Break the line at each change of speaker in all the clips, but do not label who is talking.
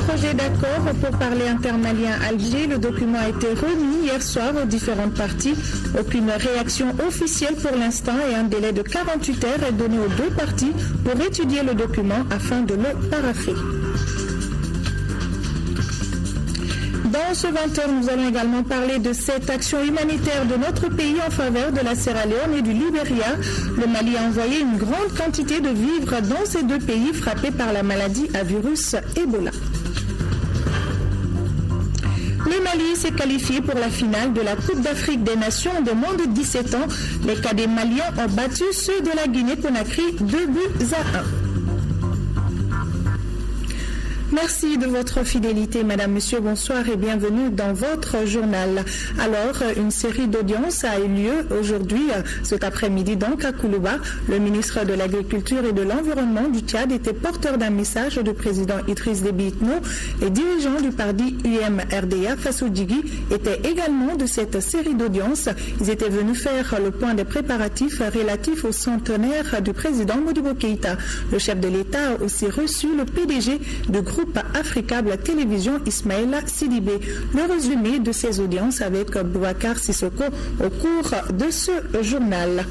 projet d'accord pour parler intermalien Alger. Le document a été remis hier soir aux différentes parties. Aucune réaction officielle pour l'instant et un délai de 48 heures est donné aux deux parties pour étudier le document afin de le parapher. Dans ce 20h, nous allons également parler de cette action humanitaire de notre pays en faveur de la Sierra Leone et du Libéria. Le Mali a envoyé une grande quantité de vivres dans ces deux pays frappés par la maladie à virus Ebola. Le Mali s'est qualifié pour la finale de la Coupe d'Afrique des Nations de moins de 17 ans. Les cadets maliens ont battu ceux de la Guinée-Conakry 2-1. Merci de votre fidélité, Madame, Monsieur, bonsoir et bienvenue dans votre journal. Alors, une série d'audiences a eu lieu aujourd'hui, cet après-midi, donc à Koulouba. Le ministre de l'Agriculture et de l'Environnement du Tchad était porteur d'un message du président Idriss Déby Itno. Les dirigeants du parti UM-RDA, Fasso Djigui, étaient également de cette série d'audiences. Ils étaient venus faire le point des préparatifs relatifs au centenaire du président Modibo Keïta. Le chef de l'État a aussi reçu le PDG du groupe Africable Télévision, Ismaïla Sidibé. Le résumé de ces audiences avec Boubacar Sissoko au cours de ce journal.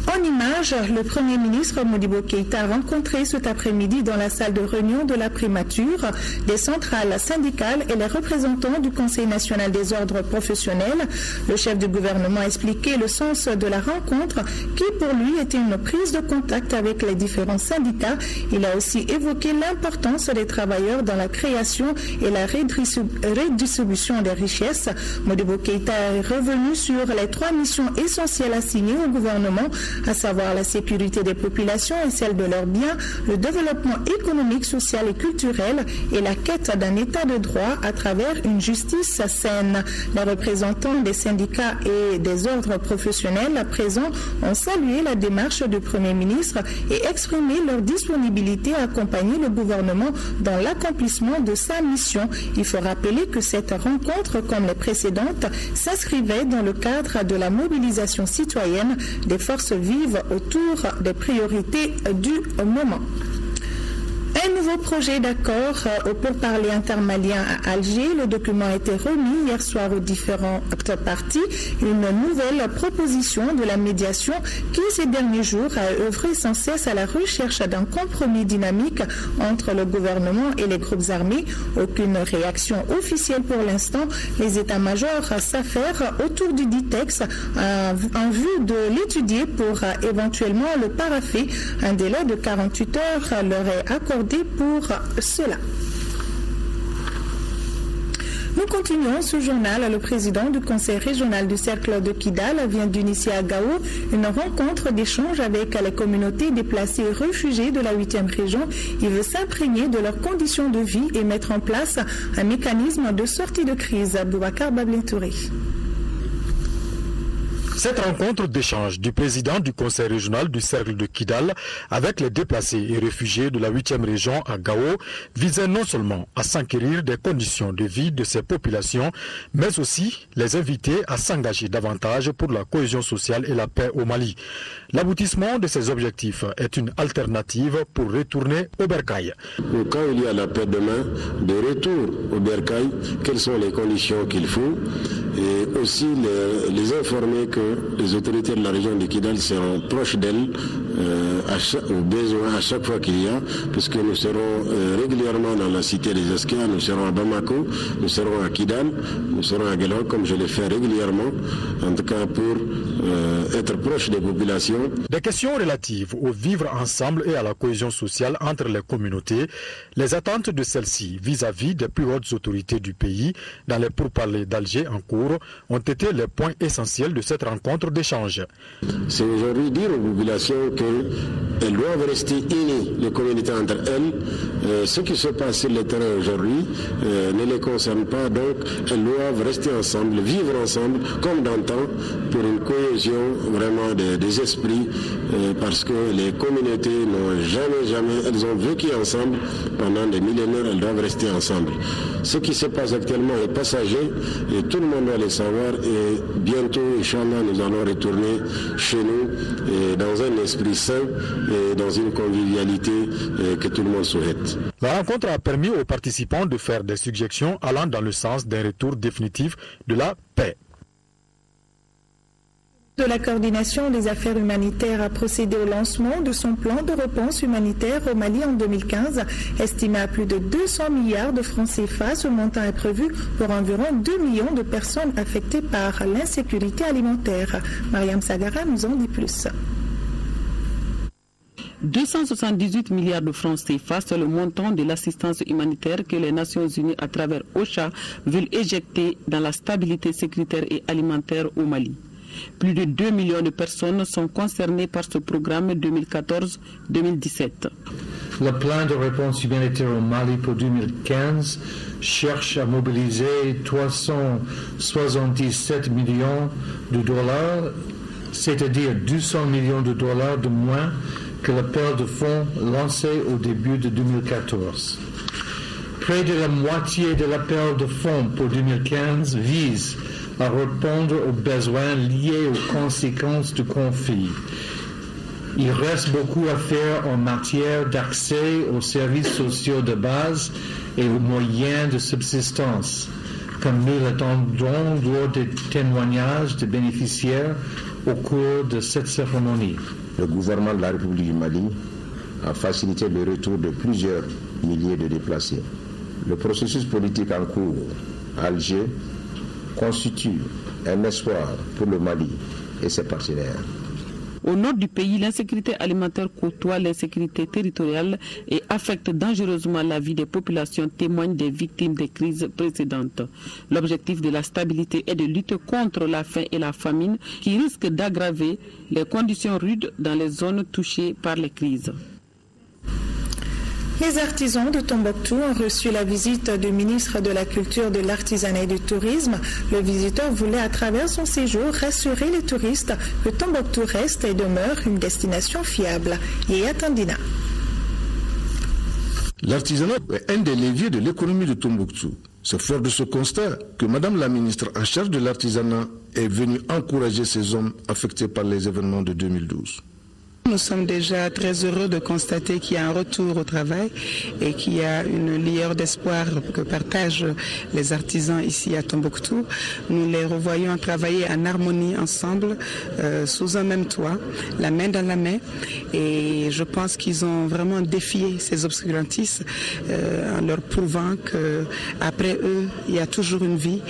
En images, le Premier ministre Modibo Keïta a rencontré cet après-midi dans la salle de réunion de la primature des centrales syndicales et les représentants du Conseil national des ordres professionnels. Le chef du gouvernement a expliqué le sens de la rencontre qui pour lui était une prise de contact avec les différents syndicats. Il a aussi évoqué l'importance des travailleurs dans la création et la redistribution des richesses. Modibo Keïta est revenu sur les 3 missions essentielles assignées au gouvernement, à savoir la sécurité des populations et celle de leurs biens, le développement économique, social et culturel et la quête d'un état de droit à travers une justice saine. Les représentants des syndicats et des ordres professionnels présents ont salué la démarche du Premier ministre et exprimé leur disponibilité à accompagner le gouvernement dans l'accomplissement de sa mission. Il faut rappeler que cette rencontre, comme les précédentes, s'inscrivait dans le cadre de la mobilisation citoyenne des forces vives autour des priorités du moment. Un nouveau projet d'accord au pourparlers intermalien à Alger. Le document a été remis hier soir aux différentes parties. Une nouvelle proposition de la médiation qui, ces derniers jours, a œuvré sans cesse à la recherche d'un compromis dynamique entre le gouvernement et les groupes armés. Aucune réaction officielle pour l'instant. Les états-majors s'affairent autour du dit texte en vue de l'étudier pour éventuellement le parapher. Un délai de 48 heures leur est accordé pour cela. Nous continuons ce journal. Le président du conseil régional du cercle de Kidal vient d'initier à Gao une rencontre d'échange avec les communautés déplacées et réfugiées de la 8e région. Il veut s'imprégner de leurs conditions de vie et mettre en place un mécanisme de sortie de crise. Boubacar Bablé-Touré.
Cette rencontre d'échange du président du conseil régional du cercle de Kidal avec les déplacés et réfugiés de la 8e région à Gao visait non seulement à s'enquérir des conditions de vie de ces populations, mais aussi les inviter à s'engager davantage pour la cohésion sociale et la paix au Mali. L'aboutissement de ces objectifs est une alternative pour retourner au Bercail.
Quand il y a la paix demain, de retour au Bercail, quelles sont les conditions qu'il faut et aussi les informer que les autorités de la région de Kidal seront proches d'elles au besoin à chaque fois qu'il y a, puisque nous serons régulièrement dans la cité des Esquins, nous serons à Bamako, nous serons à Kidal, nous serons à Guelhok, comme je l'ai fait régulièrement, en tout cas pour être proche des populations.
Des questions relatives au vivre ensemble et à la cohésion sociale entre les communautés, les attentes de celles-ci vis-à-vis des plus hautes autorités du pays dans les pourparlers d'Alger en cours ont été les points essentiels de cette rencontre d'échange.
C'est aujourd'hui dire aux populations qu'elles doivent rester unies, les communautés entre elles. Ce qui se passe sur le terrain aujourd'hui ne les concerne pas, donc elles doivent rester ensemble, vivre ensemble comme d'antan pour une cohésion vraiment des esprits, parce que les communautés n'ont jamais, elles ont vécu ensemble pendant des millénaires, elles doivent rester ensemble. Ce qui se passe actuellement est passager et tout le monde doit le savoir et bientôt, Inch'Allah, nous allons retourner chez nous et dans un esprit sain et dans une convivialité que tout le monde souhaite.
La rencontre a permis aux participants de faire des suggestions allant dans le sens d'un retour définitif de la paix.
De la coordination des affaires humanitaires a procédé au lancement de son plan de réponse humanitaire au Mali en 2015. Estimé à plus de 200 milliards de francs CFA, ce montant est prévu pour environ 2 millions de personnes affectées par l'insécurité alimentaire. Mariam Sagara nous en dit plus.
278 milliards de francs CFA, c'est le montant de l'assistance humanitaire que les Nations Unies à travers OCHA veulent éjecter dans la stabilité sécuritaire et alimentaire au Mali. Plus de 2 millions de personnes sont concernées par ce programme 2014-2017.
Le plan de réponse humanitaire au Mali pour 2015 cherche à mobiliser 377 millions de dollars, c'est-à-dire 200 millions de dollars de moins que l'appel de fonds lancé au début de 2014. Près de la moitié de l'appel de fonds pour 2015 vise à répondre aux besoins liés aux conséquences du conflit. Il reste beaucoup à faire en matière d'accès aux services sociaux de base et aux moyens de subsistance, comme nous l'attendons lors des témoignages de bénéficiaires au cours de cette cérémonie.
Le gouvernement de la République du Mali a facilité le retour de plusieurs milliers de déplacés. Le processus politique en cours à Alger constitue un espoir pour le Mali et ses partenaires.
Au nord du pays, l'insécurité alimentaire côtoie l'insécurité territoriale et affecte dangereusement la vie des populations, témoignent des victimes des crises précédentes. L'objectif de la stabilité est de lutter contre la faim et la famine qui risquent d'aggraver les conditions rudes dans les zones touchées par les crises.
Les artisans de Tombouctou ont reçu la visite du ministre de la Culture, de l'Artisanat et du Tourisme. Le visiteur voulait à travers son séjour rassurer les touristes que Tombouctou reste et demeure une destination fiable. Yaya Tandina.
L'artisanat est un des leviers de l'économie de Tombouctou. C'est fort de ce constat que Madame la ministre en charge de l'artisanat est venue encourager ces hommes affectés par les événements de 2012.
Nous sommes déjà très heureux de constater qu'il y a un retour au travail et qu'il y a une lueur d'espoir que partagent les artisans ici à Tombouctou. Nous les revoyons travailler en harmonie ensemble, sous un même toit, la main dans la main. Et je pense qu'ils ont vraiment défié ces obscurantistes en leur prouvant qu'après eux, il y a toujours une vie.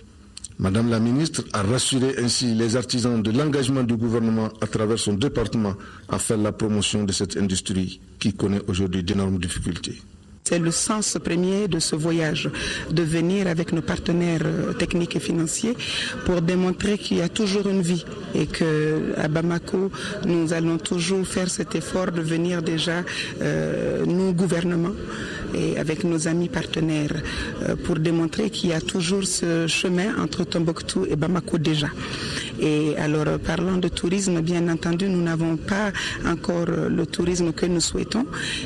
Madame la ministre a rassuré ainsi les artisans de l'engagement du gouvernement à travers son département à faire la promotion de cette industrie qui connaît aujourd'hui d'énormes difficultés.
C'est le sens premier de ce voyage, de venir avec nos partenaires techniques et financiers pour démontrer qu'il y a toujours une vie et qu'à Bamako, nous allons toujours faire cet effort de venir déjà, nous, gouvernement, et avec nos amis partenaires, pour démontrer qu'il y a toujours ce chemin entre Tombouctou et Bamako déjà. Et alors, parlant de tourisme, bien entendu, nous n'avons pas encore le tourisme que nous souhaitons,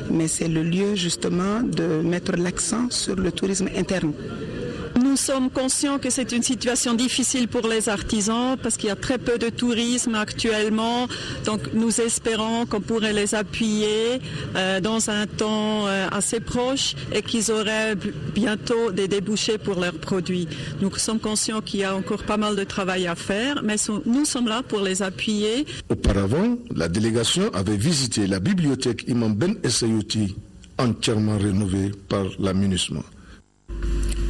mais c'est le lieu justement de mettre l'accent sur le tourisme interne.
Nous sommes conscients que c'est une situation difficile pour les artisans parce qu'il y a très peu de tourisme actuellement. Donc nous espérons qu'on pourrait les appuyer dans un temps assez proche et qu'ils auraient bientôt des débouchés pour leurs produits. Nous sommes conscients qu'il y a encore pas mal de travail à faire, mais nous sommes là pour les appuyer.
Auparavant, la délégation avait visité la bibliothèque Imam Ben Essayouti, entièrement rénovée par la MINUSMA.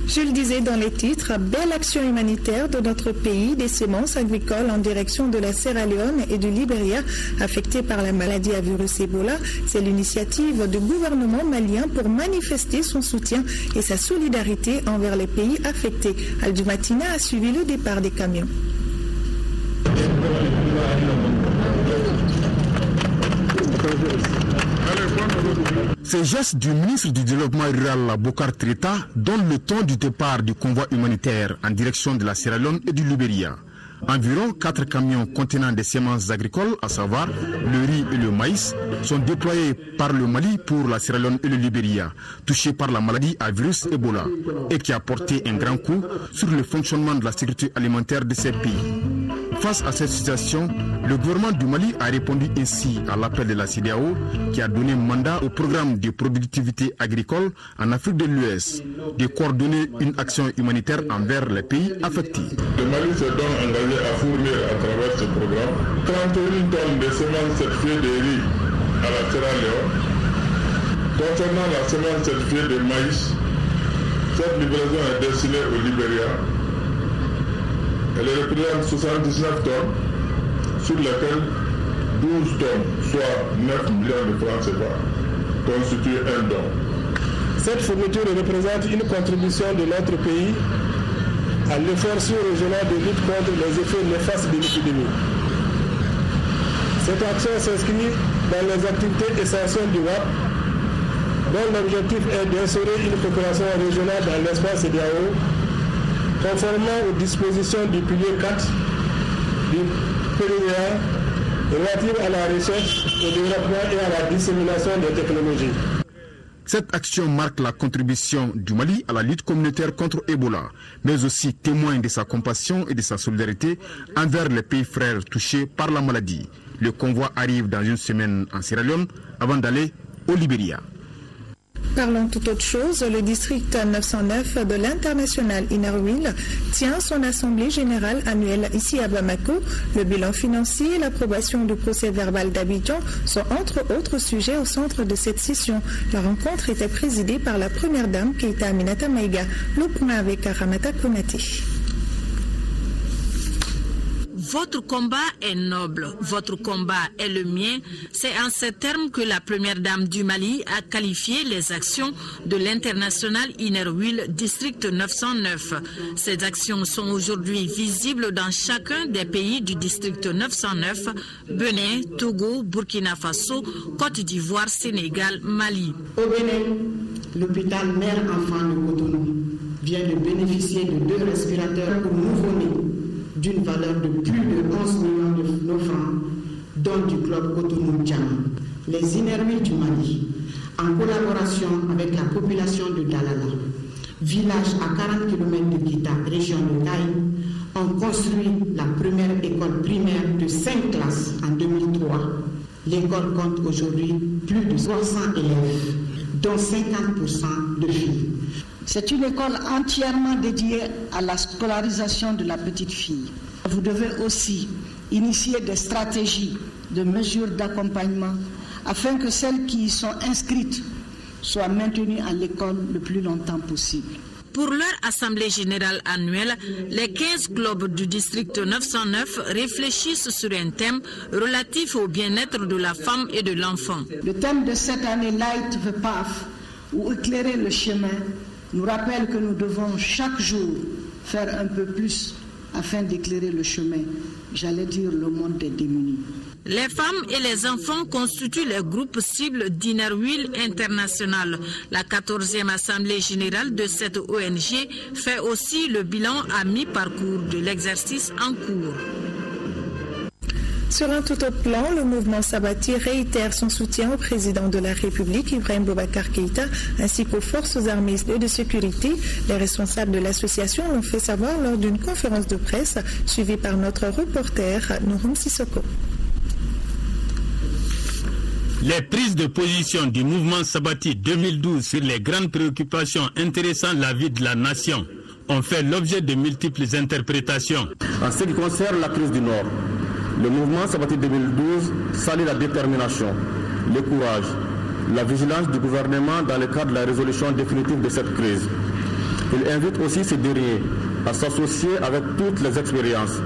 Je le disais dans les titres, belle action humanitaire de notre pays, des semences agricoles en direction de la Sierra Leone et du Libéria affectés par la maladie à virus Ebola. C'est l'initiative du gouvernement malien pour manifester son soutien et sa solidarité envers les pays affectés. Al-Dumatina a suivi le départ des camions.
Ces gestes du ministre du Développement rural, Bokar Treta, donnent le ton du départ du convoi humanitaire en direction de la Sierra Leone et du Libéria. Environ 4 camions contenant des semences agricoles, à savoir le riz et le maïs, sont déployés par le Mali pour la Sierra Leone et le Libéria, touchés par la maladie à virus Ebola, et qui a porté un grand coup sur le fonctionnement de la sécurité alimentaire de ces pays. Face à cette situation, le gouvernement du Mali a répondu ainsi à l'appel de la CEDEAO qui a donné mandat au programme de productivité agricole en Afrique de l'Ouest de coordonner une action humanitaire envers les pays affectés.
Le Mali s'est donc engagé à fournir à travers ce programme 31 tonnes de semences certifiées de riz à la Sierra Leone. Concernant la semence certifiée de maïs, cette livraison est destinée au Libéria. Elle représente 79 tonnes, sur lesquelles 12 tonnes, soit 9 millions de francs CFA, constituent un don.
Cette fourniture représente une contribution de notre pays à l'effort sous-régional de lutte contre les effets néfastes de l'épidémie. Cette action s'inscrit dans les activités essentielles du WAP, dont l'objectif est d'insérer une coopération régionale dans l'espace CEDEAO, conformément aux dispositions du pilier 4 du PDA relatives à la recherche, au développement et à la dissémination des technologies.
Cette action marque la contribution du Mali à la lutte communautaire contre Ebola, mais aussi témoigne de sa compassion et de sa solidarité envers les pays frères touchés par la maladie. Le convoi arrive dans une semaine en Sierra Leone avant d'aller au Libéria.
Parlons tout autre chose. Le district 909 de l'International Innerville tient son assemblée générale annuelle ici à Bamako. Le bilan financier et l'approbation du procès verbal d'Abidjan sont entre autres sujets au centre de cette session. La rencontre était présidée par la première dame Keïta Aminata Maïga. Le point avec Ramata Konate.
Votre combat est noble, votre combat est le mien. C'est en ces termes que la première dame du Mali a qualifié les actions de l'International Innerville District 909. Ces actions sont aujourd'hui visibles dans chacun des pays du district 909, Bénin, Togo, Burkina Faso, Côte d'Ivoire, Sénégal, Mali.
Au Bénin, l'hôpital mère-enfant de Cotonou vient de bénéficier de 2 respirateurs pour nouveau-nés d'une valeur de plus de 11 millions de francs, dont du club Cotonou-Djama. Les Innervilles du Mali, en collaboration avec la population de Dalala, village à 40 km de Kita, région de Taï, ont construit la première école primaire de 5 classes en 2003. L'école compte aujourd'hui plus de 300 élèves, dont 50% de filles.
C'est une école entièrement dédiée à la scolarisation de la petite fille. Vous devez aussi initier des stratégies de mesures d'accompagnement afin que celles qui y sont inscrites soient maintenues à l'école le plus longtemps possible.
Pour leur assemblée générale annuelle, les 15 clubs du district 909 réfléchissent sur un thème relatif au bien-être de la femme et de l'enfant.
Le thème de cette année, Light the Path, ou éclairer le chemin, nous rappelle que nous devons chaque jour faire un peu plus afin d'éclairer le chemin, j'allais dire le monde des démunis.
Les femmes et les enfants constituent les groupes cibles d'Innerville International. La 14e assemblée générale de cette ONG fait aussi le bilan à mi-parcours de l'exercice en cours.
Sur un tout autre plan, le mouvement Sabati réitère son soutien au président de la République, Ibrahim Boubacar Keïta, ainsi qu'aux forces armées et de sécurité. Les responsables de l'association l'ont fait savoir lors d'une conférence de presse suivie par notre reporter Nouroum Sissoko.
Les prises de position du mouvement Sabati 2012 sur les grandes préoccupations intéressant la vie de la nation ont fait l'objet de multiples interprétations.
En ce qui concerne la crise du Nord, le mouvement Sabati 2012 salue la détermination, le courage, la vigilance du gouvernement dans le cadre de la résolution définitive de cette crise. Il invite aussi ces derniers à s'associer avec toutes les expériences,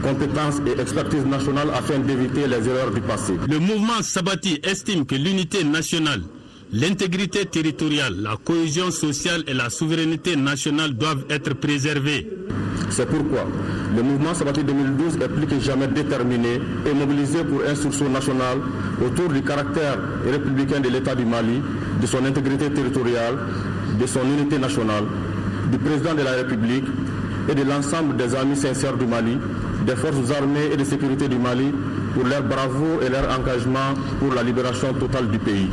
compétences et expertises nationales afin d'éviter les erreurs du passé.
Le mouvement Sabati estime que l'unité nationale, l'intégrité territoriale, la cohésion sociale et la souveraineté nationale doivent être préservées.
C'est pourquoi le mouvement Sabati 2012 est plus que jamais déterminé et mobilisé pour un sursaut national autour du caractère républicain de l'État du Mali, de son intégrité territoriale, de son unité nationale, du président de la République et de l'ensemble des amis sincères du Mali, des forces armées et de sécurité du Mali pour leur bravoure et leur engagement pour la libération totale du pays.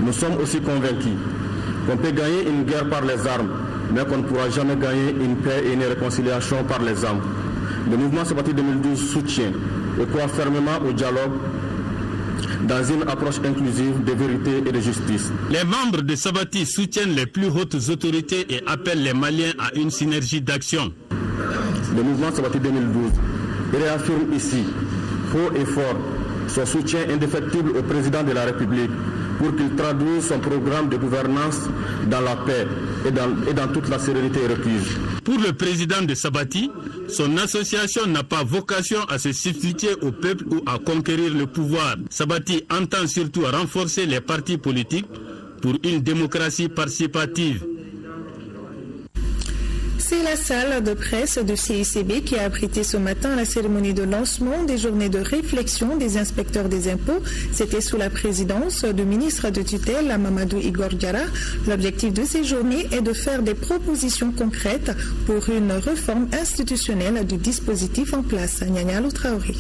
Nous sommes aussi convaincus qu'on peut gagner une guerre par les armes, mais qu'on ne pourra jamais gagner une paix et une réconciliation par les armes. Le mouvement Sabati 2012 soutient et croit fermement au dialogue dans une approche inclusive de vérité et de justice.
Les membres de Sabati soutiennent les plus hautes autorités et appellent les Maliens à une synergie d'action.
Le mouvement Sabati 2012 réaffirme ici, haut et fort, son soutien indéfectible au président de la République pour qu'il traduise son programme de gouvernance dans la paix et dans toute la sérénité requise.
Pour le président de Sabati, son association n'a pas vocation à se substituer au peuple ou à conquérir le pouvoir. Sabati entend surtout renforcer les partis politiques pour une démocratie participative.
C'est la salle de presse de CICB qui a abrité ce matin la cérémonie de lancement des journées de réflexion des inspecteurs des impôts. C'était sous la présidence du ministre de tutelle, Mamadou Igor Diarra. L'objectif de ces journées est de faire des propositions concrètes pour une réforme institutionnelle du dispositif en place. Nianyalou Traoré.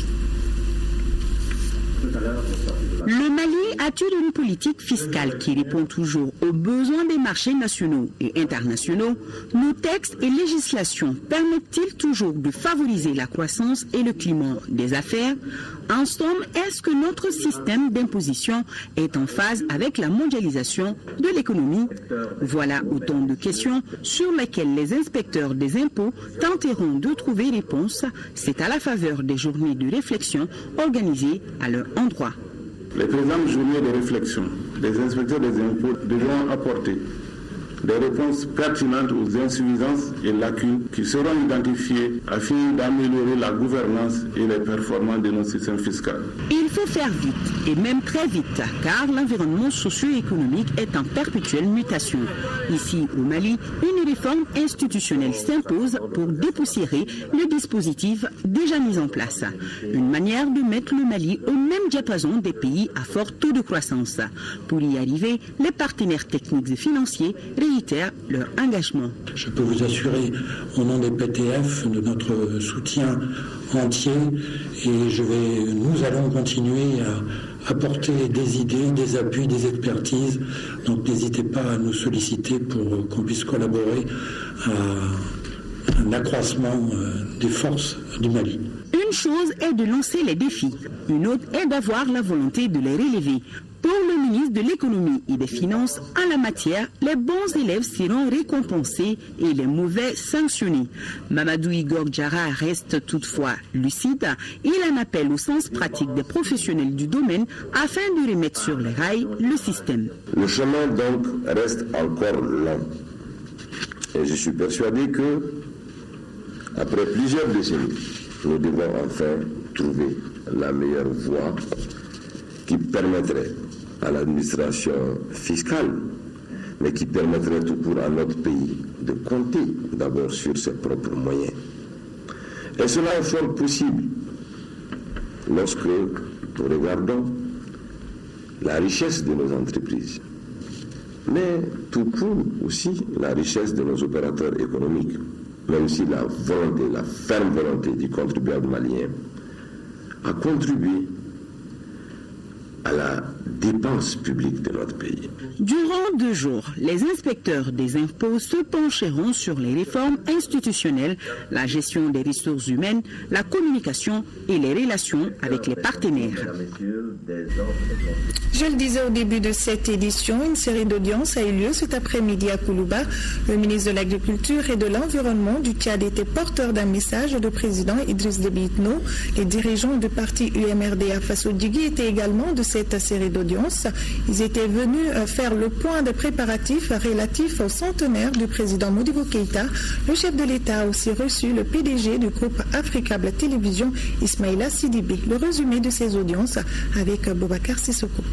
Le Mali a-t-il une politique fiscale qui répond toujours aux besoins des marchés nationaux et internationaux? Nos textes et législations permettent-ils toujours de favoriser la croissance et le climat des affaires? En somme, est-ce que notre système d'imposition est en phase avec la mondialisation de l'économie? Voilà autant de questions sur lesquelles les inspecteurs des impôts tenteront de trouver réponse. C'est à la faveur des journées de réflexion organisées à leur endroit.
Les présentes journées de réflexion des inspecteurs des impôts devront apporter des réponses pertinentes aux insuffisances et lacunes qui seront identifiées afin d'améliorer la gouvernance et les performances de notre système fiscal.
Il faut faire vite, et même très vite, car l'environnement socio-économique est en perpétuelle mutation. Ici, au Mali, une réforme institutionnelle s'impose pour dépoussiérer le dispositif déjà mis en place. Une manière de mettre le Mali au même diapason des pays à fort taux de croissance. Pour y arriver, les partenaires techniques et financiers réitèrent leur engagement.
Je peux vous assurer au nom des PTF de notre soutien entier et nous allons continuer à apporter des idées, des appuis, des expertises. Donc n'hésitez pas à nous solliciter pour qu'on puisse collaborer à un accroissement des forces du Mali.
Une chose est de lancer les défis, une autre est d'avoir la volonté de les relever. Pour le ministre de l'économie et des finances, en la matière, les bons élèves seront récompensés et les mauvais sanctionnés. Mamadou Igor Diarra reste toutefois lucide. Il en appelle au sens pratique des professionnels du domaine afin de remettre sur les rails le système.
Le chemin donc reste encore long. Et je suis persuadé que, après plusieurs décennies, nous devons enfin trouver la meilleure voie qui permettrait à l'administration fiscale, mais qui permettrait tout court à notre pays de compter d'abord sur ses propres moyens. Et cela est fort possible lorsque nous regardons la richesse de nos entreprises, mais tout court aussi la richesse de nos opérateurs économiques, mais aussi la volonté, la ferme volonté du contribuable malien à contribuer à la dépense publique de notre pays.
Durant 2 jours, les inspecteurs des impôts se pencheront sur les réformes institutionnelles, la gestion des ressources humaines, la communication et les relations avec les partenaires.
Je le disais au début de cette édition, une série d'audiences a eu lieu cet après-midi à Koulouba. Le ministre de l'Agriculture et de l'Environnement du Tchad était porteur d'un message du président Idriss Déby Itno. Les dirigeants du parti UMRD à Fasso-Digui étaient également de cette série d'audiences. Ils étaient venus faire le point des préparatifs relatifs au centenaire du président Modibo Keïta. Le chef de l'État a aussi reçu le PDG du groupe Africable Télévision, Ismaïla Sidibé. Le résumé de ces audiences avec Boubacar Sissoko.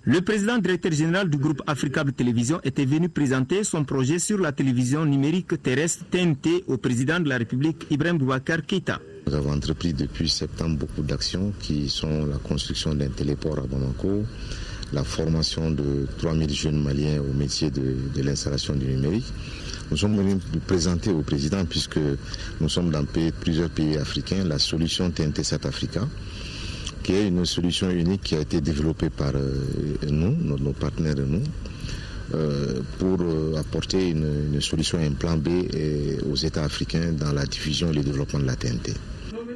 Le président directeur général du groupe Africable Télévision était venu présenter son projet sur la télévision numérique terrestre TNT au président de la République, Ibrahim Boubacar Keïta.
Nous avons entrepris depuis septembre beaucoup d'actions qui sont la construction d'un téléport à Bamako, la formation de 3000 jeunes maliens au métier de l'installation du numérique. Nous sommes venus nous présenter au président puisque nous sommes dans plusieurs pays africains, la solution TNT Sat Africa, qui est une solution unique qui a été développée par nous, nos partenaires et nous, pour apporter une solution, un plan B aux États africains dans la diffusion et le développement de la TNT.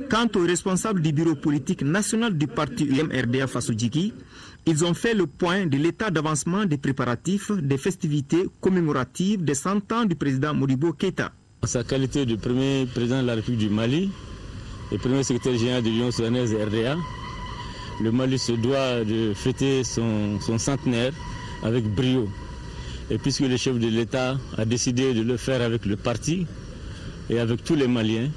Quant aux responsables du bureau politique national du parti UMRDA Faso Djiki, ils ont fait le point de l'état d'avancement des préparatifs des festivités commémoratives des 100 ans du président Modibo Keïta.
En sa qualité de premier président de la République du Mali et premier secrétaire général de l'Union soudanaise RDA, le Mali se doit de fêter son centenaire avec brio. Et puisque le chef de l'État a décidé de le faire avec le parti et avec tous les Maliens,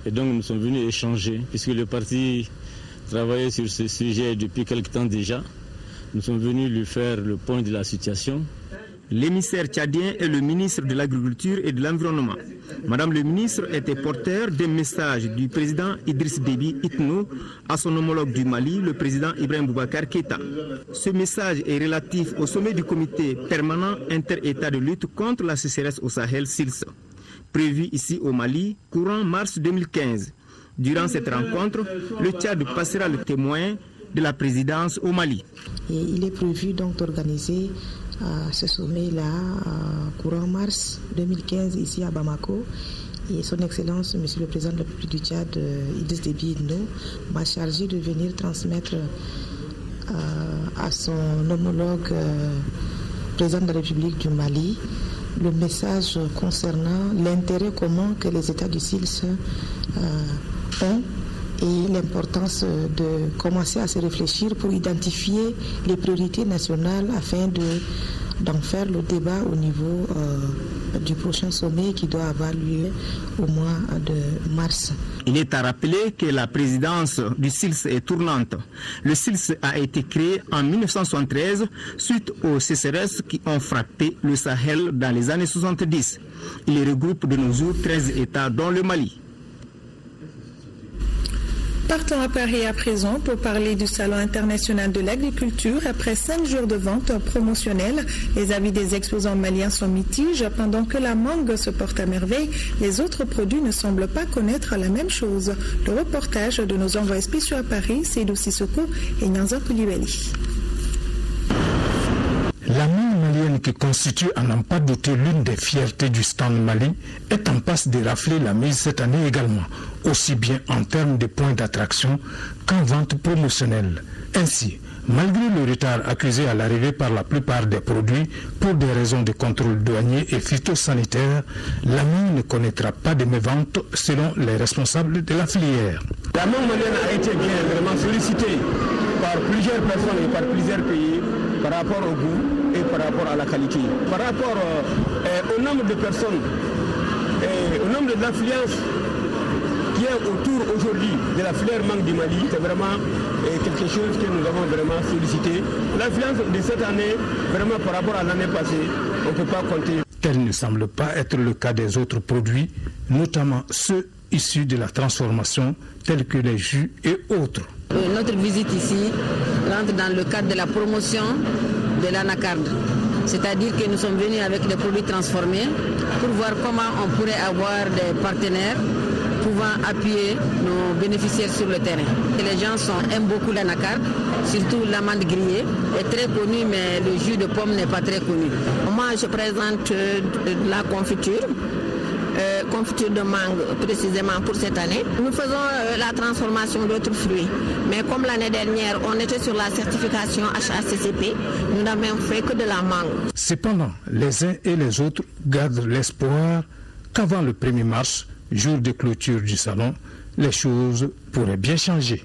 et donc nous sommes venus échanger, puisque le parti travaillait sur ce sujet depuis quelque temps déjà. Nous sommes venus lui faire le point de la situation.
L'émissaire tchadien est le ministre de l'Agriculture et de l'Environnement. Madame le ministre était porteur des messages du président Idriss Déby Itno à son homologue du Mali, le président Ibrahim Boubacar Keïta. Ce message est relatif au sommet du comité permanent inter-État de lutte contre la sécheresse au Sahel, SILS, prévu ici au Mali, courant mars 2015. Durant cette rencontre, le Tchad passera le témoin de la présidence au Mali.
Et il est prévu donc d'organiser ce sommet-là courant mars 2015 ici à Bamako. Et son Excellence, Monsieur le Président de la République du Tchad, Idriss Déby Itno, m'a chargé de venir transmettre à son homologue Président de la République du Mali le message concernant l'intérêt commun que les États du SILS ont et l'importance de commencer à se réfléchir pour identifier les priorités nationales afin d'en faire le débat au niveau du prochain sommet qui doit avoir lieu au mois de mars.
Il est à rappeler que la présidence du SILS est tournante. Le SILS a été créé en 1973 suite aux sécheresses qui ont frappé le Sahel dans les années 70. Il regroupe de nos jours 13 États dont le Mali.
Partons à Paris à présent pour parler du Salon international de l'agriculture. Après 5 jours de vente promotionnelle, les avis des exposants maliens sont mitiges. Pendant que la mangue se porte à merveille, les autres produits ne semblent pas connaître la même chose. Le reportage de nos envoyés spéciaux à Paris, Seydou Sissoko et Nyanza Koulibaly.
La mangue malienne, qui constitue à n'en pas douter l'une des fiertés du stand Mali, est en passe de rafler la mise cette année également, aussi bien en termes de points d'attraction qu'en vente promotionnelle. Ainsi, malgré le retard accusé à l'arrivée par la plupart des produits pour des raisons de contrôle douanier et phytosanitaire, la mangue ne connaîtra pas de mévente selon les responsables de la filière.
La mangue malienne a été vraiment sollicitée par plusieurs personnes et par plusieurs pays par rapport au goût et par rapport à la qualité. Par rapport au nombre de personnes et au nombre d'affluence qui est autour aujourd'hui de la filière mangue du Mali, c'est vraiment quelque chose que nous avons vraiment sollicité. L'affluence de cette année, vraiment par rapport à l'année passée, on ne peut pas compter.
Tel ne semble pas être le cas des autres produits, notamment ceux issus de la transformation, tels que les jus et autres.
Notre visite ici rentre dans le cadre de la promotion de l'anacarde. C'est-à-dire que nous sommes venus avec des produits transformés pour voir comment on pourrait avoir des partenaires pouvant appuyer nos bénéficiaires sur le terrain. Et les gens aiment beaucoup l'anacarde, surtout l'amande grillée, est très connue, mais le jus de pomme n'est pas très connu. Moi, je présente de la confiture de mangue précisément pour cette année. Nous faisons la transformation d'autres fruits, mais comme l'année dernière on était sur la certification HACCP, nous n'avons même fait que de la mangue.
Cependant, les uns et les autres gardent l'espoir qu'avant le 1er mars, jour de clôture du salon, les choses pourraient bien changer.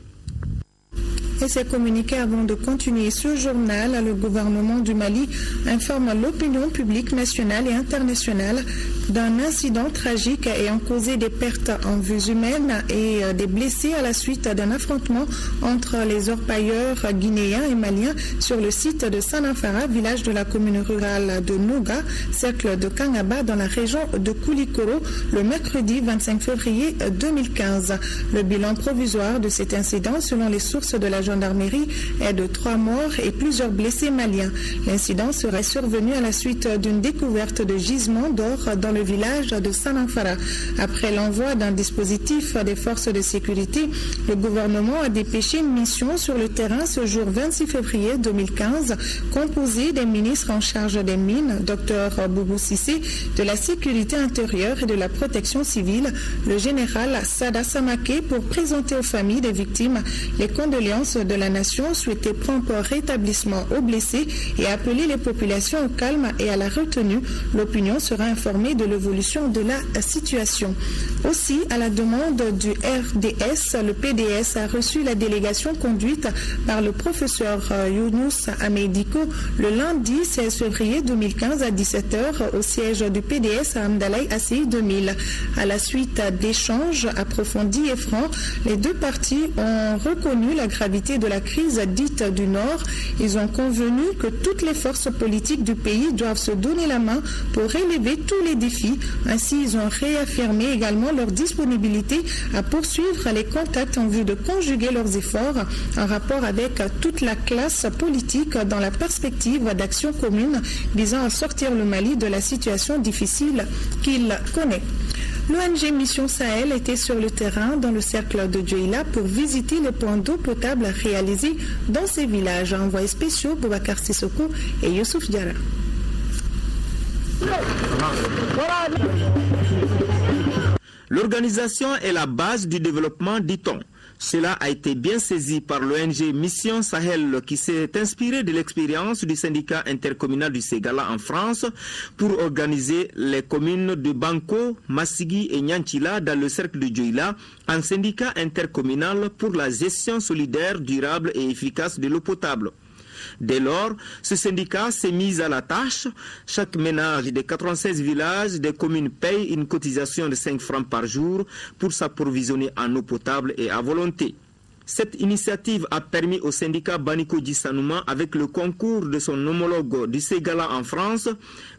Et c'est communiqué avant de continuer ce journal. Le gouvernement du Mali informe l'opinion publique nationale et internationale d'un incident tragique ayant causé des pertes en vies humaines et des blessés à la suite d'un affrontement entre les orpailleurs guinéens et maliens sur le site de Sanafara, village de la commune rurale de Nouga, cercle de Kangaba, dans la région de Koulikoro, le mercredi 25 février 2015. Le bilan provisoire de cet incident, selon les sources de la gendarmerie et de 3 morts et plusieurs blessés maliens. L'incident serait survenu à la suite d'une découverte de gisements d'or dans le village de Sananfara. Après l'envoi d'un dispositif des forces de sécurité, le gouvernement a dépêché une mission sur le terrain ce jour 26 février 2015, composée des ministres en charge des mines, Dr Boubou Sissé, de la sécurité intérieure et de la protection civile, le général Sada Samake, pour présenter aux familles des victimes les condoléances de la nation, souhaiter prompt rétablissement aux blessés et appeler les populations au calme et à la retenue. L'opinion sera informée de l'évolution de la situation. Aussi, à la demande du RDS, le PDS a reçu la délégation conduite par le professeur Younous Amédiko le lundi 16 février 2015 à 17h au siège du PDS à Amdalaï ACI 2000. À la suite d'échanges approfondis et francs, les deux parties ont reconnu la gravité de la crise dite du Nord. Ils ont convenu que toutes les forces politiques du pays doivent se donner la main pour relever tous les défis. Ainsi, ils ont réaffirmé également leur disponibilité à poursuivre les contacts en vue de conjuguer leurs efforts en rapport avec toute la classe politique dans la perspective d'actions communes visant à sortir le Mali de la situation difficile qu'il connaît. L'ONG Mission Sahel était sur le terrain dans le cercle de Djoila pour visiter les points d'eau potable réalisés dans ces villages. Envoyés spéciaux Boubacar Sissoko et Youssouf Diarra.
L'organisation est la base du développement, dit-on. Cela a été bien saisi par l'ONG Mission Sahel qui s'est inspiré de l'expérience du syndicat intercommunal du Ségala en France pour organiser les communes de Banco, Massigui et Nyanchila dans le cercle de Djoila en syndicat intercommunal pour la gestion solidaire, durable et efficace de l'eau potable. Dès lors, ce syndicat s'est mis à la tâche. Chaque ménage des 96 villages des communes paye une cotisation de 5 francs par jour pour s'approvisionner en eau potable et à volonté. Cette initiative a permis au syndicat Baniko Djissanouma, avec le concours de son homologue du Ségala en France,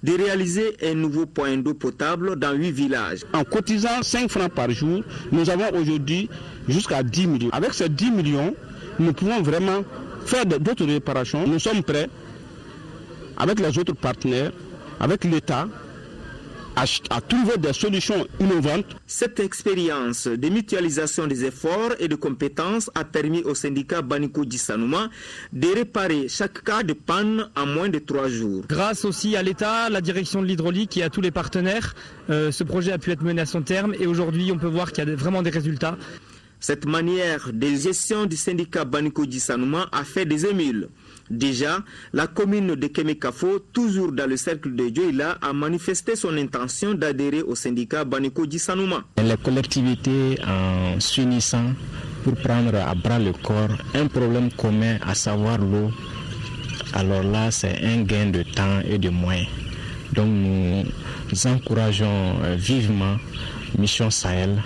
de réaliser un nouveau point d'eau potable dans 8 villages.
En cotisant 5 francs par jour, nous avons aujourd'hui jusqu'à 10 millions. Avec ces 10 millions, nous pouvons vraiment faire d'autres réparations. Nous sommes prêts, avec les autres partenaires, avec l'État, à trouver des solutions innovantes.
Cette expérience de mutualisation des efforts et de compétences a permis au syndicat Baniko Djissanouma de réparer chaque cas de panne en moins de 3 jours.
Grâce aussi à l'État, la direction de l'hydraulique et à tous les partenaires, ce projet a pu être mené à son terme et aujourd'hui on peut voir qu'il y a vraiment des résultats.
Cette manière de gestion du syndicat Baniko Djissanouma a fait des émules. Déjà, la commune de Kemekafo, toujours dans le cercle de Djoila, a manifesté son intention d'adhérer au syndicat Baniko Djissanouma.
Les collectivités, en s'unissant pour prendre à bras le corps un problème commun, à savoir l'eau, alors là, c'est un gain de temps et de moyens. Donc nous encourageons vivement Mission Sahel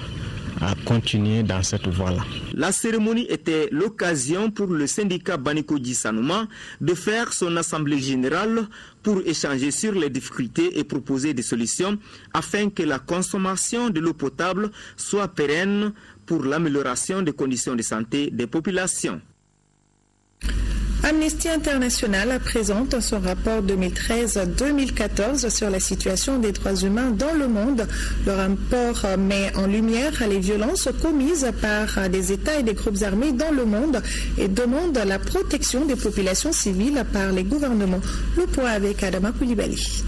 à continuer dans cette voie-là.
La cérémonie était l'occasion pour le syndicat Baniko Djissanouma de faire son assemblée générale pour échanger sur les difficultés et proposer des solutions afin que la consommation de l'eau potable soit pérenne pour l'amélioration des conditions de santé des populations.
Amnesty International présente son rapport 2013-2014 sur la situation des droits humains dans le monde. Le rapport met en lumière les violences commises par des États et des groupes armés dans le monde et demande la protection des populations civiles par les gouvernements. Le point avec Adama Koulibaly.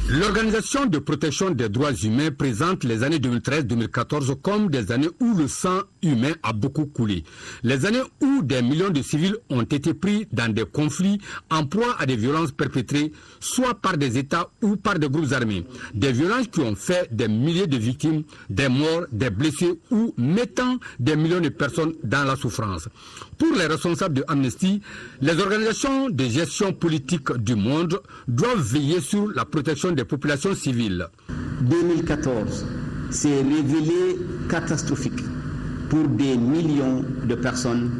L'Organisation de protection des droits humains présente les années 2013-2014 comme des années où le sang humain a beaucoup coulé. Les années où des millions de civils ont été pris dans des conflits en proie à des violences perpétrées soit par des États ou par des groupes armés. Des violences qui ont fait des milliers de victimes, des morts, des blessés ou mettant des millions de personnes dans la souffrance. Pour les responsables de Amnesty, les organisations de gestion politique du monde doivent veiller sur la protection des populations civiles.
2014 s'est révélé catastrophique pour des millions de personnes.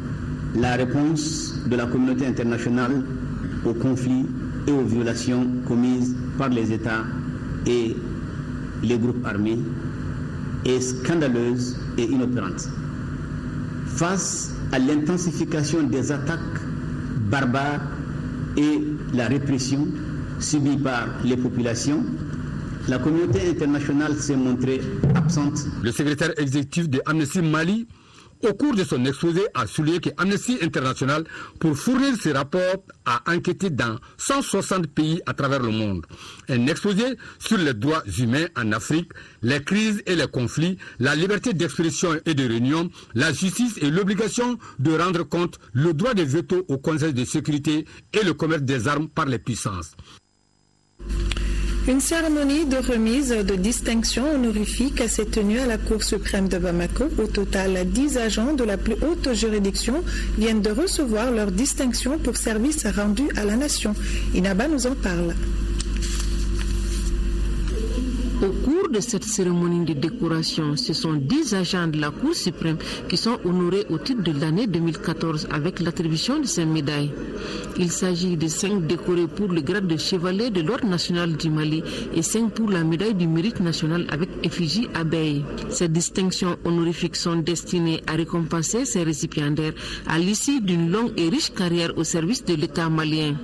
La réponse de la communauté internationale aux conflits et aux violations commises par les États et les groupes armés est scandaleuse et inopérante. face à l'intensification des attaques barbares et la répression subie par les populations, la communauté internationale s'est montrée absente.
Le secrétaire exécutif de Amnesty Mali, au cours de son exposé, a souligné que Amnesty International, pour fournir ses rapports, a enquêté dans 160 pays à travers le monde. Un exposé sur les droits humains en Afrique, les crises et les conflits, la liberté d'expression et de réunion, la justice et l'obligation de rendre compte, le droit de veto au Conseil de sécurité et le commerce des armes par les puissances.
Une cérémonie de remise de distinction honorifique s'est tenue à la Cour suprême de Bamako. Au total, 10 agents de la plus haute juridiction viennent de recevoir leur distinction pour service rendu à la nation. Inaba nous en parle.
Au cours de cette cérémonie de décoration, ce sont 10 agents de la Cour suprême qui sont honorés au titre de l'année 2014 avec l'attribution de ces médailles. Il s'agit de 5 décorés pour le grade de chevalier de l'Ordre national du Mali et 5 pour la médaille du mérite national avec effigie abeille. Ces distinctions honorifiques sont destinées à récompenser ces récipiendaires à l'issue d'une longue et riche carrière au service de l'État malien.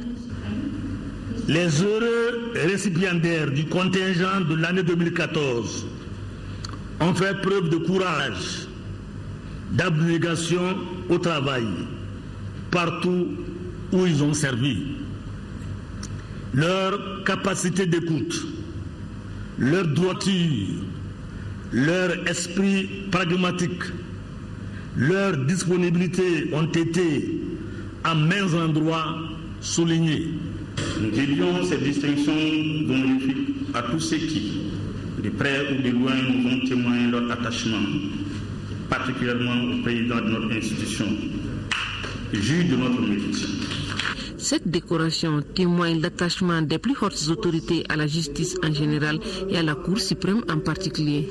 Les heureux récipiendaires du contingent de l'année 2014 ont fait preuve de courage, d'abnégation au travail, partout où ils ont servi. Leur capacité d'écoute, leur droiture, leur esprit pragmatique, leur disponibilité ont été à maints endroits soulignés.
Nous dédions ces distinctions honorifiques à tous ceux qui, de près ou de loin, nous ont témoigné leur attachement, particulièrement au président de notre institution, juge de notre mérite.
Cette décoration témoigne l'attachement des plus hautes autorités à la justice en général et à la Cour suprême en particulier.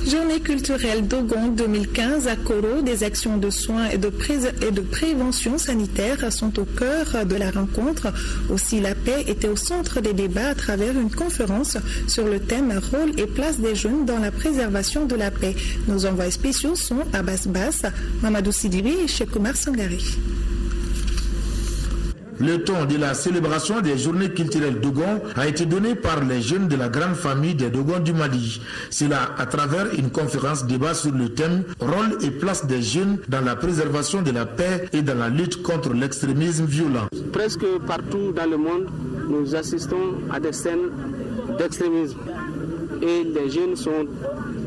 Journée culturelle Dogon 2015 à Koro, des actions de soins et de prévention sanitaire sont au cœur de la rencontre. Aussi, la paix était au centre des débats à travers une conférence sur le thème rôle et place des jeunes dans la préservation de la paix. Nos envoyés spéciaux sont Abbas Bass, Mamadou Sidibé et Cheikh Oumar Sangari.
Le ton de la célébration des journées culturelles Dogon a été donné par les jeunes de la grande famille des Dogon du Mali. Cela à travers une conférence débat sur le thème rôle et place des jeunes dans la préservation de la paix et dans la lutte contre l'extrémisme violent.
Presque partout dans le monde, nous assistons à des scènes d'extrémisme et les jeunes sont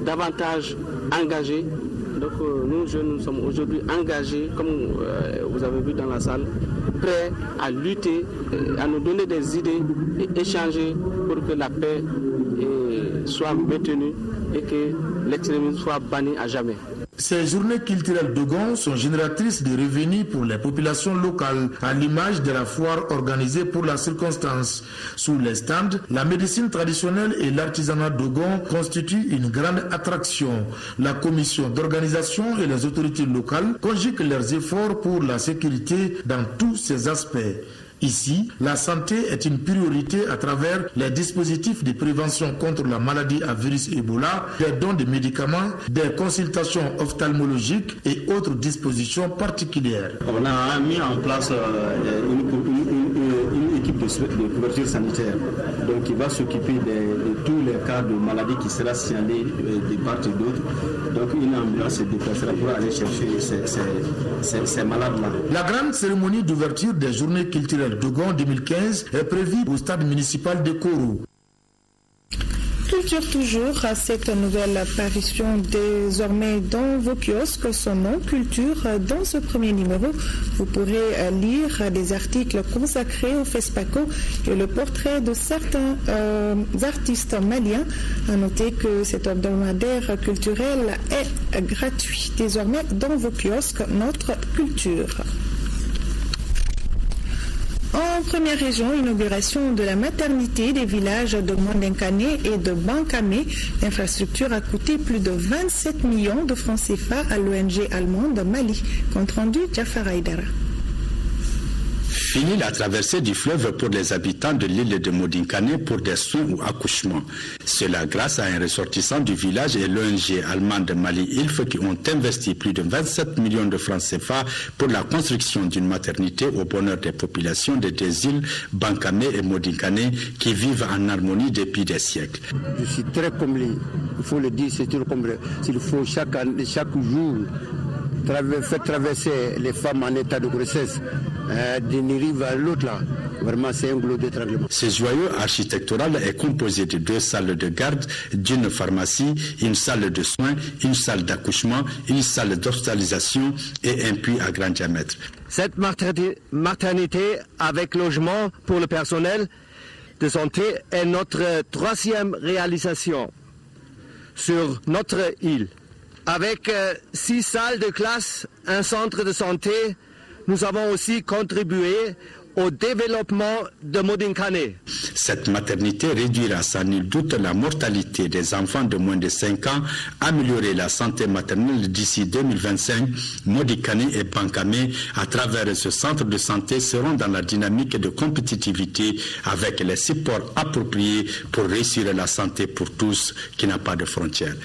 davantage engagés. Donc nous jeunes, nous sommes aujourd'hui engagés, comme vous avez vu dans la salle, prêts à lutter, à nous donner des idées et échanger pour que la paix soit maintenue et que l'extrémisme soit banni à jamais.
Ces journées culturelles Dogon sont génératrices de revenus pour les populations locales, à l'image de la foire organisée pour la circonstance. Sous les stands, la médecine traditionnelle et l'artisanat Dogon constituent une grande attraction. La commission d'organisation et les autorités locales conjuguent leurs efforts pour la sécurité dans tous ses aspects. Ici, la santé est une priorité à travers les dispositifs de prévention contre la maladie à virus Ebola, des dons de médicaments, des consultations ophtalmologiques et autres dispositions particulières.
On a mis en place une équipe de couverture sanitaire donc, qui va s'occuper de tous les cas de maladies qui sera signalés de part et d'autre. Donc une ambulance se déplacera pour aller chercher ces malades-là.
La grande cérémonie d'ouverture des journées culturelles Dogon 2015 est prévue au stade municipal de Koro.
Culture toujours, à cette nouvelle apparition désormais dans vos kiosques, son nom, Culture. Dans ce premier numéro, vous pourrez lire des articles consacrés au FESPACO et le portrait de certains artistes maliens. À noter que cet hebdomadaire culturel est gratuit. Désormais, dans vos kiosques, notre culture. En première région, inauguration de la maternité des villages de Mondenkane et de Bankame. L'infrastructure a coûté plus de 27 millions de francs CFA à l'ONG allemande Mali. Compte rendu, Jafar Aïdara.
Fini la traversée du fleuve pour les habitants de l'île de Modinkane pour des soins ou accouchements. Cela grâce à un ressortissant du village et l'ONG allemande Mali-Ilf qui ont investi plus de 27 millions de francs CFA pour la construction d'une maternité au bonheur des populations des deux îles Bankane et Modinkane qui vivent en harmonie depuis des siècles.
Je suis très comblé, il faut le dire, c'est toujours comblé. S'il faut chaque jour faire traverser les femmes en état de grossesse d'une rive à l'autre là, vraiment c'est un goulot d'étranglement.
Ce joyau architectural est composé de 2 salles de garde, d'une pharmacie, une salle de soins, une salle d'accouchement, une salle d'hospitalisation et un puits à grand diamètre.
Cette maternité avec logement pour le personnel de santé est notre 3e réalisation sur notre île. Avec 6 salles de classe, un centre de santé, nous avons aussi contribué au développement de Modinkane.
Cette maternité réduira sans nul doute la mortalité des enfants de moins de 5 ans, améliorer la santé maternelle d'ici 2025. Modinkane et Bankane, à travers ce centre de santé, seront dans la dynamique de compétitivité avec les supports appropriés pour réussir la santé pour tous qui n'a pas de frontières.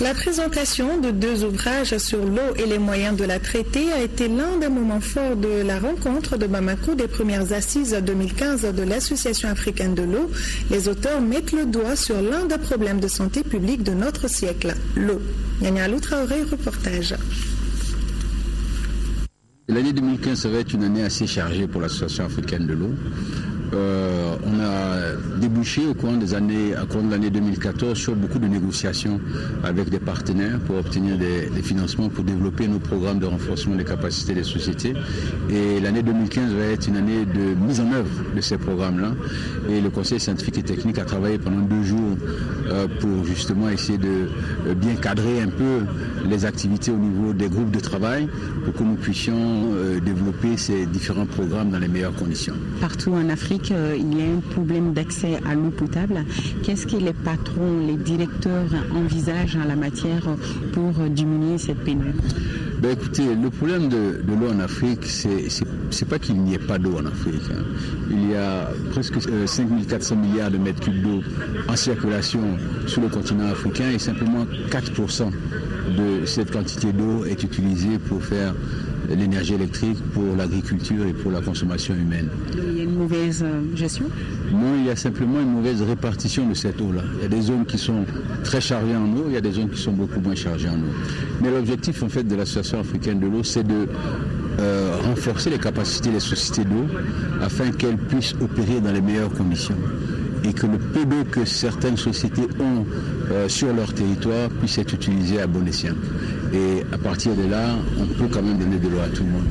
La présentation de 2 ouvrages sur l'eau et les moyens de la traiter a été l'un des moments forts de la rencontre de Bamako des premières assises 2015 de l'Association africaine de l'eau. Les auteurs mettent le doigt sur l'un des problèmes de santé publique de notre siècle, l'eau. Nyanya Lou Traoré, reportage.
L'année 2015 va être une année assez chargée pour l'Association africaine de l'eau. On a débouché au cours de l'année 2014 sur beaucoup de négociations avec des partenaires pour obtenir des financements pour développer nos programmes de renforcement des capacités des sociétés. Et l'année 2015 va être une année de mise en œuvre de ces programmes-là. Et le Conseil scientifique et technique a travaillé pendant 2 jours pour justement essayer de bien cadrer un peu les activités au niveau des groupes de travail pour que nous puissions développer ces différents programmes dans les meilleures conditions.
Partout en Afrique, il y a un problème d'accès à l'eau potable. Qu'est-ce que les patrons, les directeurs envisagent en la matière pour diminuer cette pénurie?
Écoutez, le problème de l'eau en Afrique, c'est pas qu'il n'y ait pas d'eau en Afrique. Il y a presque 5400 milliards de mètres cubes d'eau en circulation sur le continent africain et simplement 4% de cette quantité d'eau est utilisée pour faire l'énergie électrique, pour l'agriculture et pour la consommation humaine.
Il y a une mauvaise gestion?
Non, il y a simplement une mauvaise répartition de cette eau-là. Il y a des zones qui sont très chargées en eau, il y a des zones qui sont beaucoup moins chargées en eau. Mais l'objectif en fait de l'Association africaine de l'eau, c'est de renforcer les capacités des sociétés d'eau afin qu'elles puissent opérer dans les meilleures conditions et que le peu d'eau que certaines sociétés ont sur leur territoire puisse être utilisé à bon escient. Et à partir de là, on peut quand même donner de l'eau à tout le monde.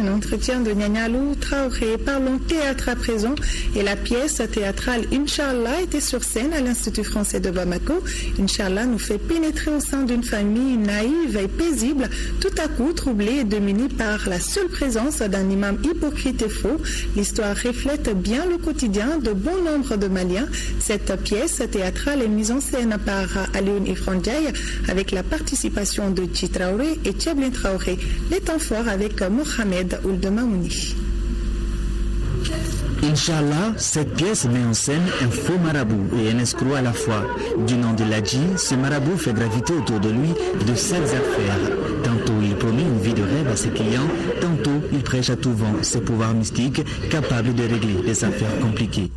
Un entretien de Nyanya Lou Traoré. Parlons théâtre à présent. Et la pièce théâtrale Inch'Allah était sur scène à l'Institut français de Bamako. Inch'Allah nous fait pénétrer au sein d'une famille naïve et paisible, tout à coup troublée et dominée par la seule présence d'un imam hypocrite et faux. L'histoire reflète bien le quotidien de bon nombre de Maliens. Cette pièce théâtrale est mise en scène par Alioune Ifrandiaï avec la participation de Tchi Traoré et Tchablin Traoré. Les temps forts avec Mohamed Ould-Mamouni.
Inch'Allah, cette pièce met en scène un faux marabout et un escroc à la fois. Du nom de Ladji, ce marabout fait graviter autour de lui de sales affaires. Tantôt il promet une vie de rêve à ses clients, tantôt il prêche à tout vent ses pouvoirs mystiques capables de régler des affaires compliquées.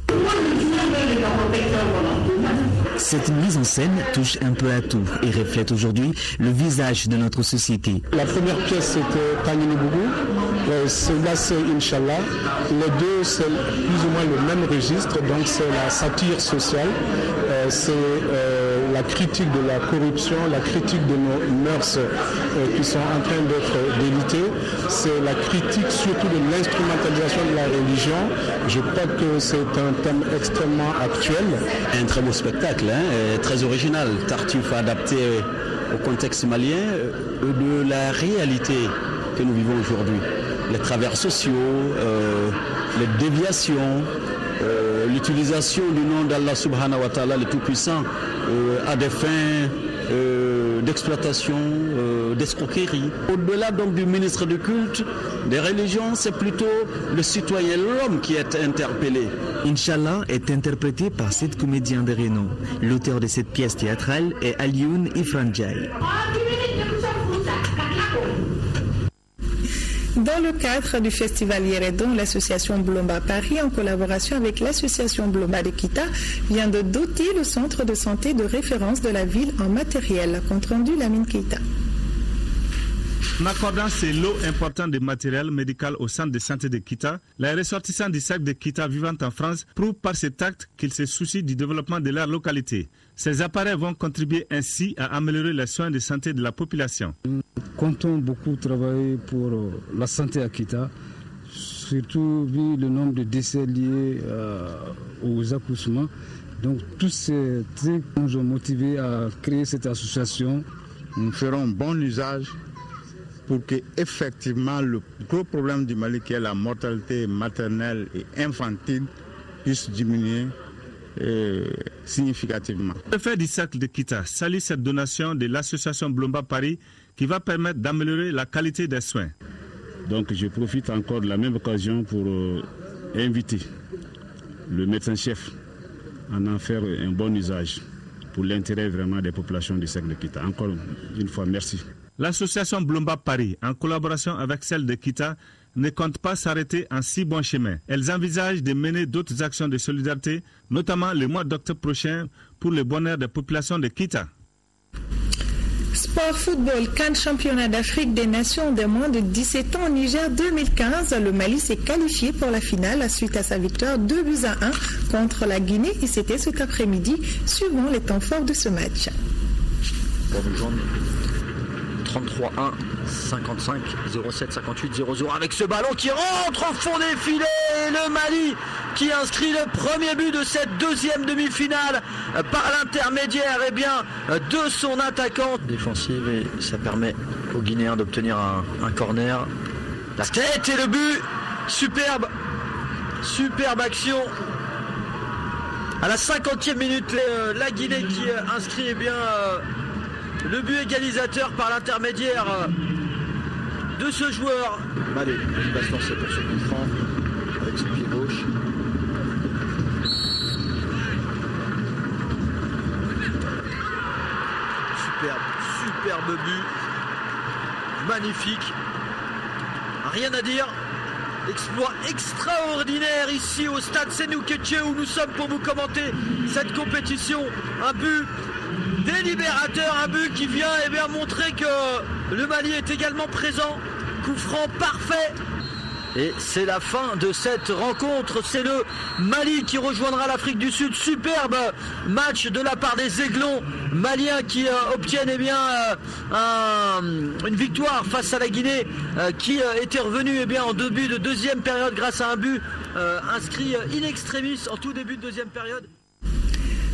Cette mise en scène touche un peu à tout et reflète aujourd'hui le visage de notre société.
La première pièce c'était Tangini Bougou, celui-là c'est Inch'Allah. Les deux c'est plus ou moins le même registre, donc c'est la satire sociale, c'est la critique de la corruption, la critique de nos mœurs qui sont en train d'être délitées, c'est la critique surtout de l'instrumentalisation de la religion. Je crois que c'est un thème extrêmement actuel.
Un très beau spectacle, très original. Tartuffe adapté au contexte malien de la réalité que nous vivons aujourd'hui. Les travers sociaux, les déviations, l'utilisation du nom d'Allah subhanahu wa ta'ala, le Tout-Puissant, à des fins d'exploitation, d'escroquerie. Au-delà donc du ministre du culte, des religions, c'est plutôt le citoyen, l'homme qui est interpellé.
Inch'Allah est interprété par 7 comédiens de renom. L'auteur de cette pièce théâtrale est Alioune Ifranjai.
Dans le cadre du festival Yéredon, l'association Blomba Paris, en collaboration avec l'association Blomba de Kita, vient de doter le centre de santé de référence de la ville en matériel. Compte rendu Lamine Keita.
En accordant ces lots importants de matériel médical au centre de santé de Kita, les ressortissants du cercle de Kita vivant en France prouvent par cet acte qu'ils se soucient du développement de leur localité. Ces appareils vont contribuer ainsi à améliorer les soins de santé de la population.
Nous comptons beaucoup travailler pour la santé à Kita, surtout vu le nombre de décès liés aux accouchements. Donc tous ces trucs nous ont motivés à créer cette association.
Nous ferons bon usage pour que effectivement le gros problème du Mali, qui est la mortalité maternelle et infantile, puisse diminuer significativement.
Le préfet du cercle de Kita salue cette donation de l'association Blomba Paris qui va permettre d'améliorer la qualité des soins.
Donc je profite encore de la même occasion pour inviter le médecin-chef à en faire un bon usage pour l'intérêt vraiment des populations du cercle de Kita. Encore une fois, merci.
L'association Blomba Paris, en collaboration avec celle de Kita, ne compte pas s'arrêter en si bon chemin. Elles envisagent de mener d'autres actions de solidarité, notamment le mois d'octobre prochain, pour le bonheur des populations de Kita.
Sport football, CAN championnat d'Afrique des nations de moins de 17 ans au Niger 2015. Le Mali s'est qualifié pour la finale suite à sa victoire 2-1 contre la Guinée et c'était cet après-midi, suivant les temps forts de ce match.
33-1, 55, 07, 58, 00 avec ce ballon qui rentre au fond des filets et le Mali qui inscrit le premier but de cette deuxième demi-finale par l'intermédiaire de son attaquant défensive et ça permet aux Guinéens d'obtenir un corner. La tête et le but, superbe action. À la 50e minute, la Guinée qui inscrit le but égalisateur par l'intermédiaire de ce joueur. Allez, il va se lancer pour ce coup franc avec son pied gauche. Superbe but. Magnifique. Rien à dire. Exploit extraordinaire ici au stade Sénou Kétié où nous sommes pour vous commenter cette compétition. Un but délibérateur, un but qui vient montrer que le Mali est également présent. Coup franc parfait. Et c'est la fin de cette rencontre. C'est le Mali qui rejoindra l'Afrique du Sud. Superbe match de la part des Aiglons maliens qui obtiennent une victoire face à la Guinée qui était revenue en début de deuxième période grâce à un but inscrit in extremis en tout début de deuxième période.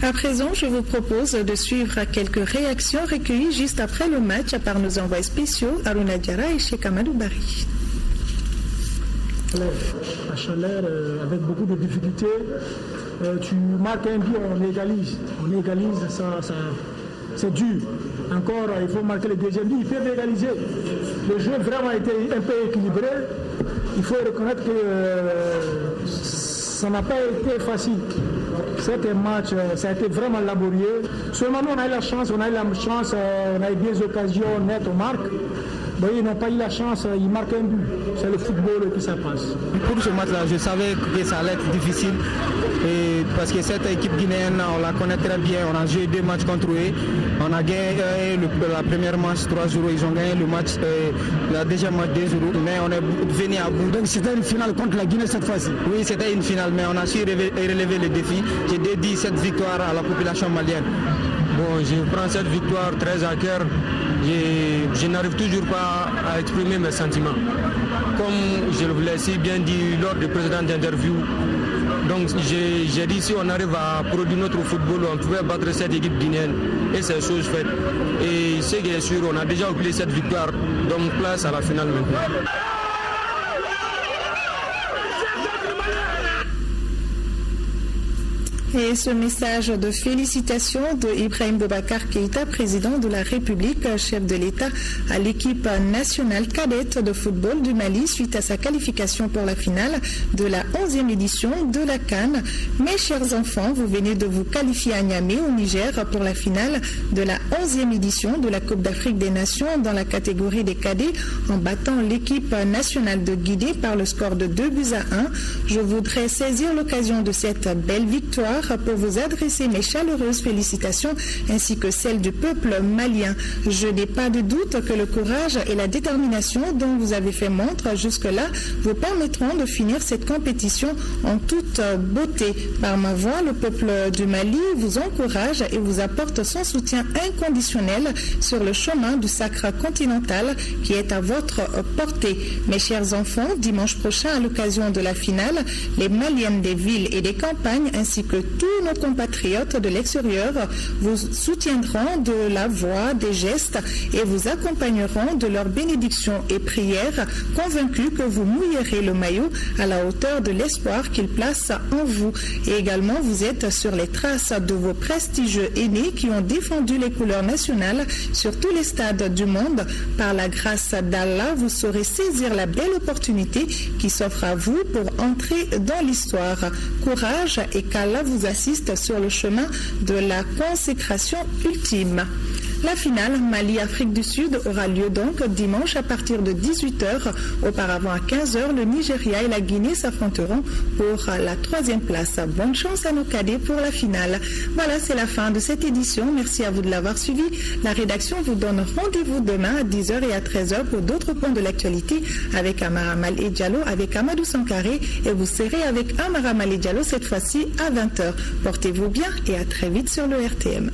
À présent, je vous propose de suivre quelques réactions recueillies juste après le match par nos envoyés spéciaux Aruna Diarra et Cheikh Amadou Bari.
La chaleur, avec beaucoup de difficultés, tu marques un but, on égalise, ça c'est dur. Encore, il faut marquer le deuxième but, il peut égaliser. Le jeu vraiment été un peu équilibré. Il faut reconnaître que ça n'a pas été facile. C'était un match, ça a été vraiment laborieux. Seulement nous, on a eu la chance, on a eu des occasions nettes aux marques. Bon, ils n'ont pas eu la chance, ils marquent un but. C'est le football et puis ça passe.
Pour ce match-là, je savais que ça allait être difficile. Et parce que cette équipe guinéenne, on la connaît très bien. On a joué 2 matchs contre eux. On a gagné la première match 3 jours. Ils ont gagné le match, la deuxième match 2 jours. Mais on est venu à bout.
Donc c'était une finale contre la Guinée cette fois-ci.
Oui, c'était une finale, mais on a su relever le défi. J'ai dédié cette victoire à la population malienne.
Bon, je prends cette victoire très à cœur. Je n'arrive toujours pas à exprimer mes sentiments. Comme je vous l'ai si bien dit lors du précédent interview, donc j'ai dit si on arrive à produire notre football, on pouvait battre cette équipe guinéenne et c'est chose faite. Et ce qui est sûr, on a déjà oublié cette victoire, donc place à la finale maintenant.
Et ce message de félicitations de Ibrahim Boubacar Keïta, président de la République, chef de l'État à l'équipe nationale cadette de football du Mali suite à sa qualification pour la finale de la 11e édition de la CAN. Mes chers enfants, vous venez de vous qualifier à Niamey au Niger pour la finale de la 11e édition de la Coupe d'Afrique des Nations dans la catégorie des cadets en battant l'équipe nationale de Guinée par le score de 2-1. Je voudrais saisir l'occasion de cette belle victoire pour vous adresser mes chaleureuses félicitations ainsi que celles du peuple malien. Je n'ai pas de doute que le courage et la détermination dont vous avez fait montre jusque-là vous permettront de finir cette compétition en toute beauté. Par ma voix, le peuple du Mali vous encourage et vous apporte son soutien inconditionnel sur le chemin du sacre continental qui est à votre portée. Mes chers enfants, dimanche prochain à l'occasion de la finale, les Maliennes des villes et des campagnes ainsi que tous nos compatriotes de l'extérieur vous soutiendront de la voix, des gestes et vous accompagneront de leurs bénédictions et prières, convaincus que vous mouillerez le maillot à la hauteur de l'espoir qu'ils placent en vous. Et également, vous êtes sur les traces de vos prestigieux aînés qui ont défendu les couleurs nationales sur tous les stades du monde. Par la grâce d'Allah, vous saurez saisir la belle opportunité qui s'offre à vous pour entrer dans l'histoire. Courage et qu'Allah vous assiste sur le chemin de la consécration ultime. La finale Mali-Afrique du Sud aura lieu donc dimanche à partir de 18h. Auparavant à 15h, le Nigeria et la Guinée s'affronteront pour la 3e place. Bonne chance à nos cadets pour la finale. Voilà, c'est la fin de cette édition. Merci à vous de l'avoir suivi. La rédaction vous donne rendez-vous demain à 10h et à 13h pour d'autres points de l'actualité avec Amara Malé Diallo, avec Amadou Sankaré et vous serez avec Amara Malé Diallo cette fois-ci à 20h. Portez-vous bien et à très vite sur le RTM.